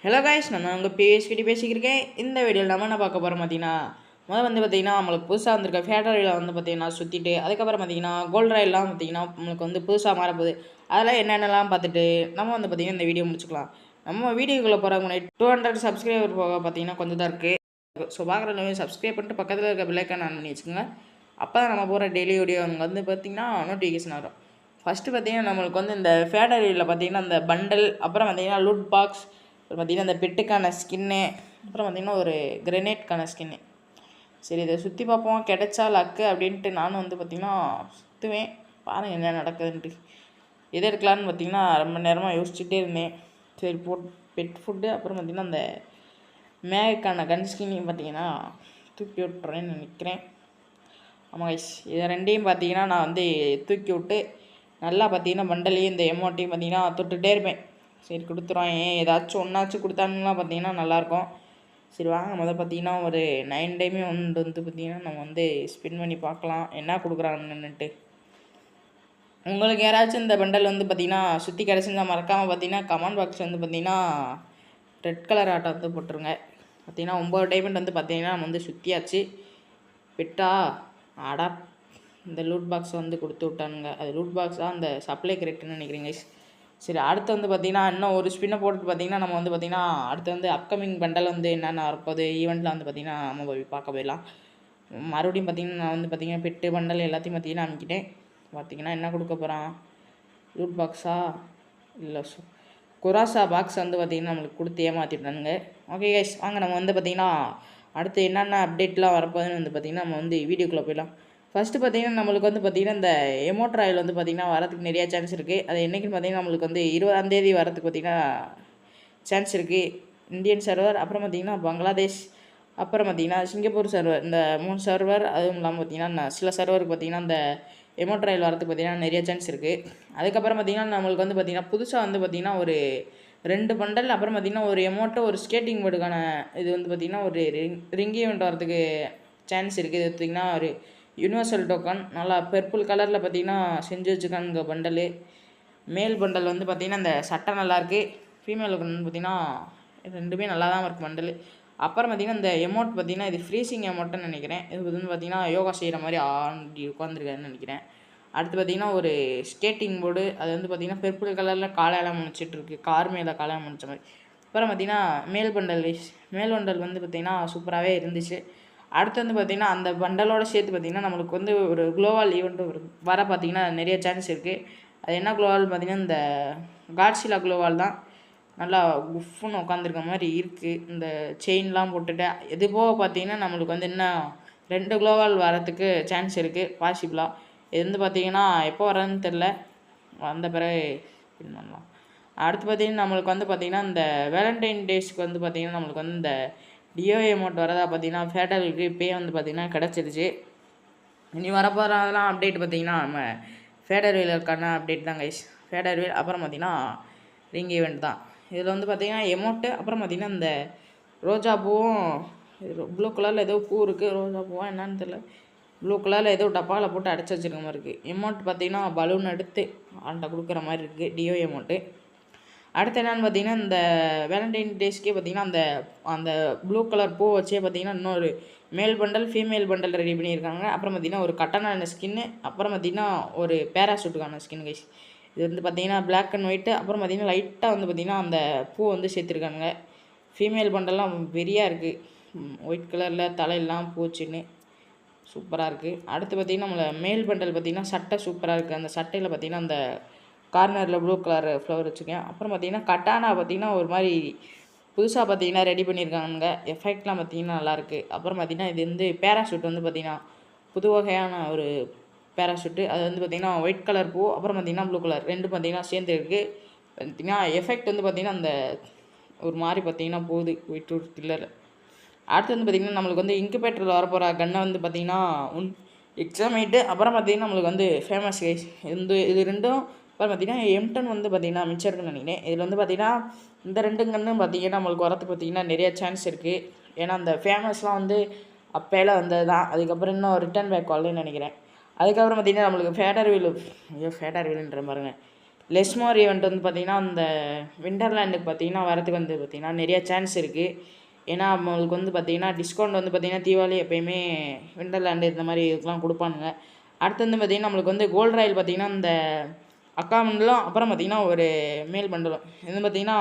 Hello guys, நான் உங்கள் பிஎஸ்கிட்ட பேசிக்கிருக்கேன். இந்த வீடியோவில் நம்ம என்ன பார்க்க போகிறோம் பார்த்தீங்கன்னா, பார்த்தீங்கன்னா நம்மளுக்கு புதுசாக வந்திருக்க ஃபேடரியில் பார்த்தீங்கன்னா சுற்றிட்டு, அதுக்கப்புறம் பார்த்தீங்கன்னா கோல்ட் ராயிலாம் பார்த்தீங்கன்னா நம்மளுக்கு புதுசாக மாறப்போகுது. அதெல்லாம் என்னென்னலாம் பார்த்துட்டு நம்ம பார்த்தீங்கன்னா இந்த வீடியோ முடிச்சுக்கலாம். நம்ம வீடியோக்குள்ளே போகிற முன்னாடி 200 சப்ஸ்கிரைபர் போக பார்த்தீங்கன்னா கொஞ்சம் தான் இருக்குது. ஸோ பார்க்குறவங்க சப்ஸ்கிரைப் பண்ணிட்டு பக்கத்தில் இருக்க பெல்லைக்கான் ஆன் பண்ணி வச்சுக்கோங்க. அப்போ தான் நம்ம போகிற டெய்லி வீடியோ பார்த்தீங்கன்னா நோட்டிஃபிகேஷன் வரும். ஃபஸ்ட்டு பார்த்தீங்கன்னா நம்மளுக்கு இந்த ஃபேடரியில் பார்த்தீங்கன்னா இந்த பண்டல், அப்புறம் பார்த்தீங்கன்னா லூட் பாக்ஸ், அப்புறம் பார்த்திங்கன்னா இந்த பெட்டுக்கான ஸ்கின்னு, அப்புறம் பார்த்திங்கன்னா ஒரு கிரெனேட்கான ஸ்கின்னு. சரி, இதை சுற்றி பார்ப்போம், கிடைச்சா லக்கு அப்படின்ட்டு நானும் பார்த்திங்கன்னா சுற்றுவேன். பாருங்கள் என்ன நடக்குதுன்ட்டு. எது எடுக்கலான்னு பார்த்திங்கன்னா ரொம்ப நேரமாக யோசிச்சுட்டே இருந்தேன். சரி, பெட் ஃபுட்டு, அப்புறம் பார்த்திங்கன்னா அந்த மேகுக்கான கன் ஸ்கின்னையும் பார்த்திங்கன்னா தூக்கி விட்டுறேன்னு நினைக்கிறேன். ஆமாம் கைஸ், இதை ரெண்டையும் பார்த்திங்கன்னா நான் தூக்கி விட்டு நல்லா பார்த்திங்கன்னா பண்டலையும் இந்த எமௌண்ட்டையும் பார்த்திங்கன்னா தொட்டுகிட்டே இருப்பேன். சரி, கொடுத்துருவான். ஏதாச்சும் ஒன்றாச்சும் கொடுத்தாங்கன்னா பார்த்தீங்கன்னா நல்லாயிருக்கும். சரி வாங்க, பார்த்தீங்கன்னா ஒரு 9 டைமே பார்த்தீங்கன்னா நம்ம ஸ்பின் பண்ணி பார்க்கலாம் என்ன கொடுக்குறாங்கன்னுட்டு. உங்களுக்கு யாராச்சும் இந்த பண்டல் பார்த்தீங்கன்னா சுற்றி கிடச்சிருந்தா மறக்காமல் பார்த்தீங்கன்னா கமெண்ட் பாக்ஸ் பார்த்தீங்கன்னா ரெட் கலர் ஆட்டை போட்டுருங்க. பார்த்தீங்கன்னா 9 டைமண்ட் பார்த்தீங்கன்னா நம்ம சுற்றியாச்சு. பெட்டா ஆடா, இந்த லூட் பாக்ஸ் கொடுத்து விட்டானுங்க. அது லூட் பாக்ஸாக அந்த சப்ளை கரெக்டுன்னு நினைக்கிறீங்க. சரி, அடுத்து பார்த்திங்கன்னா இன்னும் ஒரு ஸ்பின்னை போட்டு பார்த்திங்கன்னா நம்ம பார்த்திங்கன்னா அடுத்து அப்கமிங் பண்டல் என்னென்ன வரப்போகுது ஈவெண்ட்டில் பார்த்திங்கன்னா நம்ம போய் பார்க்க போயிடலாம். மறுபடியும் பார்த்திங்கன்னா நான் பார்த்திங்கன்னா பெட்டு பண்டல் எல்லாத்தையும் பார்த்திங்கன்னா அமைக்கிட்டேன். பார்த்திங்கன்னா என்ன கொடுக்க போகிறான், லூட் பாக்ஸா இல்லை குராசா பாக்ஸ் பார்த்திங்கன்னா நம்மளுக்கு கொடுத்து ஏமாற்றிட்டானுங்க. ஓகே கைஸ், வாங்க நம்ம பார்த்திங்கன்னா அடுத்து என்னென்ன அப்டேட்லாம் வரப்போகுதுன்னு பார்த்திங்கன்னா நம்ம வீடியோக்குள்ளே போயிடலாம். ஃபஸ்ட்டு பார்த்திங்கன்னா நம்மளுக்கு பார்த்திங்கன்னா இந்த எமோட் ராயல் பார்த்திங்கன்னா வரதுக்கு நிறையா சான்ஸ் இருக்குது. அது என்றைக்குன்னு பார்த்திங்கன்னா நம்மளுக்கு 20ஆம் தேதி வரதுக்கு பார்த்திங்கன்னா சான்ஸ் இருக்குது. இந்தியன் சர்வர், அப்புறம் பார்த்திங்கன்னா பங்களாதேஷ், அப்புறம் பார்த்திங்கன்னா சிங்கப்பூர் சர்வர், இந்த 3 சர்வர். அதுவும் இல்லாமல் பார்த்திங்கன்னா சில சர்வருக்கு பார்த்திங்கன்னா இந்த எமோட் ராயல் வரதுக்கு பார்த்திங்கன்னா நிறைய சான்ஸ் இருக்குது. அதுக்கப்புறம் பார்த்திங்கன்னா நம்மளுக்கு பார்த்திங்கன்னா புதுசாக பார்த்திங்கன்னா ஒரு 2 பண்டல், அப்புறம் பார்த்திங்கன்னா ஒரு எமோட்டோ, ஒரு ஸ்கேட்டிங் போர்டுக்கான இது பார்த்திங்கன்னா ஒரு ரிங் ஈவெண்ட் வரதுக்கு சான்ஸ் இருக்குது. இது பார்த்திங்கன்னா ஒரு யூனிவர்சல் டோக்கன் நல்லா பர்பிள் கலரில் பார்த்திங்கன்னா செஞ்சு வச்சுக்கானுங்க பண்டலு. மேல் பண்டல் பார்த்திங்கன்னா இந்த சட்டை நல்லாயிருக்கு. ஃபீமேல் பார்த்திங்கன்னா ரெண்டுமே நல்லா தான் இருக்குது பண்டலு. அப்புறம் பார்த்திங்கன்னா இந்த எமௌண்ட் பார்த்திங்கன்னா இது ஃப்ரீசிங் எமௌண்ட்டுன்னு நினைக்கிறேன். இது பார்த்திங்கன்னா யோகா செய்கிற மாதிரி ஆண்டி உட்காந்துருக்காருன்னு நினைக்கிறேன். அடுத்து பார்த்திங்கன்னா ஒரு ஸ்கேட்டிங் போர்டு, அது பார்த்திங்கன்னா பர்பிள் கலரில் காலையெல்லாம் முடிச்சிட்ருக்கு, கார் மேலே காலையாக முடிச்ச மாதிரி. அப்புறம் பார்த்திங்கன்னா மேல் பண்டல் பார்த்திங்கன்னா சூப்பராகவே இருந்துச்சு. அடுத்து பார்த்திங்கன்னா அந்த பண்டலோடு சேர்த்து பார்த்திங்கன்னா நம்மளுக்கு ஒரு குளோவால் ஈவெண்ட்டு வர பார்த்திங்கன்னா நிறைய சான்ஸ் இருக்குது. அது என்ன குளோவால் பார்த்திங்கன்னா இந்த காட்ஸிலா குளோவால் தான். நல்லா குஃப்னு உட்காந்துருக்க மாதிரி இருக்குது. இந்த செயின்லாம் போட்டுட்டு இது போக பார்த்திங்கன்னா நம்மளுக்கு இன்னும் 2 குளோவால் வரத்துக்கு சான்ஸ் இருக்குது பாசிபிளாக. இது பார்த்திங்கன்னா எப்போ வரதுன்னு தெரில, வந்த பிறகு பின் பண்ணலாம். அடுத்து பார்த்திங்கன்னா நம்மளுக்கு பார்த்திங்கன்னா இந்த வேலண்டைன் டேஸ்க்கு பார்த்திங்கன்னா நம்மளுக்கு இந்த டிஓ அமௌண்ட் வரதா பார்த்திங்கன்னா ஃபேடரலுக்கு இப்போயே பார்த்திங்கன்னா கிடச்சிருச்சு. இனி வரப்போகிறதெல்லாம் அப்டேட் பார்த்திங்கன்னா நம்ம ஃபேடர்வேலுக்கான அப்டேட் தான் கைஸ். ஃபேடர்வேல், அப்புறம் பார்த்திங்கன்னா ரிங் ஈவெண்ட் தான். இதில் பார்த்திங்கன்னா எமௌண்ட்டு, அப்புறம் பார்த்திங்கன்னா இந்த ரோஜா பூவும், ப்ளூ கலரில் ஏதோ பூ இருக்குது, ரோஜா பூவா என்னன்னு தெரியல, ப்ளூ கலரில் ஏதோ டப்பாவில் போட்டு அடைச்சி வச்சுருக்க மாதிரி இருக்குது. எமௌண்ட் பார்த்திங்கன்னா பலூன் எடுத்து ஆண்ட கொடுக்குற மாதிரி இருக்குது டிஓ எமௌண்ட்டு. அடுத்து என்னென்னு பார்த்திங்கன்னா இந்த வேலண்டைன் டேஸ்க்கே பார்த்திங்கன்னா அந்த அந்த ப்ளூ கலர் பூ வச்சே பார்த்திங்கன்னா இன்னொரு மேல் பண்டல், ஃபீமேல் பண்டல் ரெடி பண்ணியிருக்காங்க. அப்புறம் பார்த்திங்கன்னா ஒரு கட்டனான ஸ்கின்னு, அப்புறம் பார்த்திங்கன்னா ஒரு பேராசூட்டுக்கான ஸ்கின் கைஸ். இது பார்த்திங்கன்னா பிளாக் அண்ட் ஒயிட்டு, அப்புறம் பார்த்திங்கன்னா லைட்டாக பார்த்திங்கன்னா அந்த பூ சேர்த்துருக்காங்க. ஃபீமேல் பண்டல்லாம் வெறியாக இருக்குது, ஒயிட் கலரில் தலையெல்லாம் பூச்சின்னு சூப்பராக இருக்குது. அடுத்து பார்த்திங்கன்னா நம்மளை மேல் பண்டல் பார்த்திங்கன்னா சட்டை சூப்பராக இருக்குது. அந்த சட்டையில் பார்த்திங்கன்னா அந்த கார்னரில் ப்ளூ கலர் ஃப்ளவர் வச்சுருக்கேன். அப்புறம் பார்த்திங்கன்னா கட்டானா பார்த்திங்கன்னா ஒரு மாதிரி புதுசாக பார்த்திங்கன்னா ரெடி பண்ணியிருக்காங்க. எஃபெக்ட்லாம் பார்த்திங்கன்னா நல்லாயிருக்கு. அப்புறம் பார்த்திங்கன்னா இது பேராஷூட் பார்த்திங்கன்னா புது வகையான ஒரு பேராஷூட்டு. அது பார்த்திங்கன்னா ஒயிட் கலர் பூ, அப்புறம் பார்த்திங்கன்னா ப்ளூ கலர் ரெண்டு பார்த்திங்கன்னா சேர்ந்து இருக்குது. பார்த்திங்கன்னா எஃபெக்ட் பார்த்திங்கன்னா அந்த ஒரு மாதிரி பார்த்திங்கன்னா போகுது ஒயிட் ஒரு கில்லர். அடுத்து பார்த்திங்கன்னா நம்மளுக்கு இன்குபேட்டரில் வரப்போகிற கன்னை பார்த்திங்கன்னா எக்ஸாமைட்டு, அப்புறம் பார்த்திங்கன்னா நம்மளுக்கு ஃபேமஸ் கைஸ். இது ரெண்டும் அப்புறம் பார்த்திங்கன்னா M10 பார்த்திங்கன்னா மிச்சம் இருக்குன்னு நினைக்கிறேன். இதில் பார்த்திங்கன்னா இந்த 2 கன்னும் பார்த்திங்கன்னா நம்மளுக்கு வரத்துக்கு பார்த்திங்கன்னா நிறைய சான்ஸ் இருக்குது. ஏன்னா அந்த ஃபேமஸ்லாம் அப்போல வந்தது தான். அதுக்கப்புறம் இன்னும் ரிட்டர்ன் பேக் வரலன்னு நினைக்கிறேன். அதுக்கப்புறம் பார்த்திங்கன்னா நம்மளுக்கு ஃபேடர் வீலுன்ற பாருங்கள், லெஸ்மோர் ஈவெண்ட் வந்து பார்த்திங்கன்னா அந்த விண்டர்லேண்டுக்கு பார்த்திங்கன்னா வரதுக்கு வந்து பார்த்திங்கன்னா நிறைய சான்ஸ் இருக்குது. ஏன்னா அவங்களுக்கு வந்து பார்த்திங்கன்னா டிஸ்கவுண்ட் வந்து பார்த்திங்கன்னா தீபாவளி எப்போயுமே விண்டர்லேண்டு இந்த மாதிரி இதுக்கெலாம் கொடுப்பானுங்க. அடுத்து வந்து பார்த்திங்கன்னா நம்மளுக்கு வந்து கோல்டு ராயல் பார்த்திங்கன்னா இந்த அக்கா பண்டலும் அப்புறம் பார்த்திங்கன்னா ஒரு மேல் பண்டலும் இது பார்த்திங்கன்னா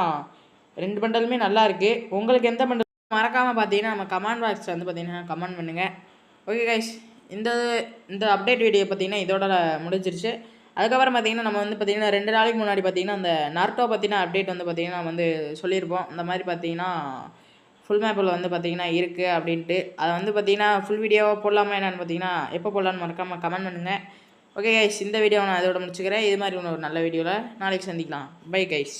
2 பண்டலுமே நல்லா இருக்குது. உங்களுக்கு எந்த பண்டல் மறக்காமல் பார்த்திங்கன்னா நம்ம கமெண்ட் பாக்ஸில் வந்து பார்த்திங்கன்னா கமெண்ட் பண்ணுங்கள். ஓகே கைஸ், இந்த அப்டேட் வீடியோ பார்த்திங்கன்னா இதோட முடிஞ்சிருச்சு. அதுக்கப்புறம் பார்த்திங்கன்னா நம்ம வந்து பார்த்திங்கன்னா 2 நாளைக்கு முன்னாடி பார்த்திங்கன்னா அந்த நார்டோ பற்றின அப்டேட் வந்து பார்த்திங்கன்னா நம்ம வந்து சொல்லியிருப்போம். இந்த மாதிரி பார்த்திங்கன்னா ஃபுல் மேப்பில் வந்து பார்த்திங்கன்னா இருக்குது அப்படின்ட்டு. அதை வந்து பார்த்திங்கன்னா ஃபுல் வீடியோவாக போடலாமா என்னென்னு பார்த்திங்கன்னா எப்போ போடலான்னு மறக்காமல் கமெண்ட் பண்ணுங்கள். ஓகே கைஸ், இந்த வீடியோவை நான் அதோட முடிச்சுக்கிறேன். இது மாதிரி ஒரு நல்ல வீடியோவில் நாளைக்கு சந்திக்கலாம். Bye guys.